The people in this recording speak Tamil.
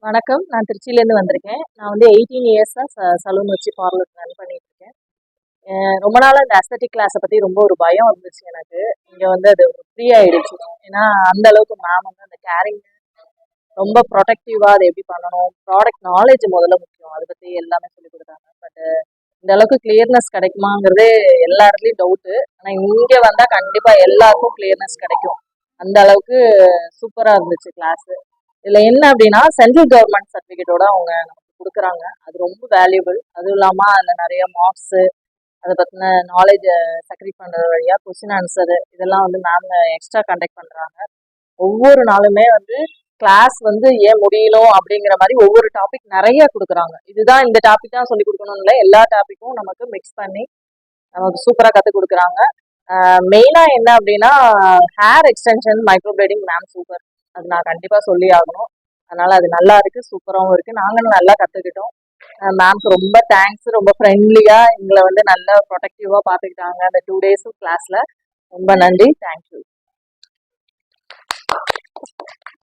வணக்கம். நான் திருச்சியிலேருந்து வந்திருக்கேன். நான் வந்து 18 இயர்ஸா சலூன் வச்சு பார்லர் ரன் பண்ணிட்டு இருக்கேன். ரொம்ப நாளா இந்த அஸ்தெட்டிக் கிளாஸை பத்தி ரொம்ப ஒரு பயம் இருந்துச்சு எனக்கு. இங்க வந்து அது ஃப்ரீ ஆயிடுச்சு. ஏன்னா அந்த அளவுக்கு மேம் வந்து அந்த கேரிங் ரொம்ப ப்ரொடெக்டிவா அதை எப்படி பண்ணணும், ப்ராடக்ட் நாலேஜ் முதல்ல முக்கியம். அதை பத்தி எல்லாமே சொல்லி கொடுத்தாங்க. பட் இந்த அளவுக்கு கிளியர்னஸ் கிடைக்குமாங்கிறதே எல்லா இடத்துலயும் டவுட்டு. ஆனா இங்க வந்தா கண்டிப்பா எல்லாருக்கும் கிளியர்னஸ் கிடைக்கும். அந்த அளவுக்கு சூப்பரா இருந்துச்சு கிளாஸ். இதுல என்ன அப்படின்னா சென்ட்ரல் கவர்மெண்ட் சர்டிஃபிகேட்டோட அவங்க நமக்கு கொடுக்குறாங்க. அது ரொம்ப வேல்யூபிள். அதுவும் இல்லாம அதுல நிறைய மார்க்ஸ், அதை பத்தின நாலேஜ் செக்ரீட் பண்றது வழியா கொஸ்டின் ஆன்சர் இதெல்லாம் வந்து மேம் எக்ஸ்ட்ரா கண்டக்ட் பண்றாங்க. ஒவ்வொரு நாளுமே வந்து கிளாஸ் வந்து ஏன் முடியணும் அப்படிங்கிற மாதிரி ஒவ்வொரு டாபிக் நிறைய கொடுக்குறாங்க. இதுதான் இந்த டாபிக் தான் சொல்லி கொடுக்கணும் இல்லை, எல்லா டாபிக்கும் நமக்கு மிக்ஸ் பண்ணி நமக்கு சூப்பரா கற்றுக் கொடுக்குறாங்க. மெயினா என்ன அப்படின்னா ஹேர் எக்ஸ்டென்ஷன் மைக்ரோபிளேடிங் மேம் சூப்பர். அது நான் கண்டிப்பா சொல்லி ஆகணும். அதனால அது நல்லா இருக்கு, சூப்பராகவும் இருக்கு. நாங்களும் நல்லா கத்துக்கிட்டோம். மேம்க்கு ரொம்ப தேங்க்ஸ். ரொம்ப ஃப்ரெண்ட்லியா எங்களை வந்து நல்லா ப்ரொடெக்டிவா பார்த்துக்கிட்டாங்க அந்த 2 days கிளாஸ்ல. ரொம்ப நன்றி. தேங்க்யூ.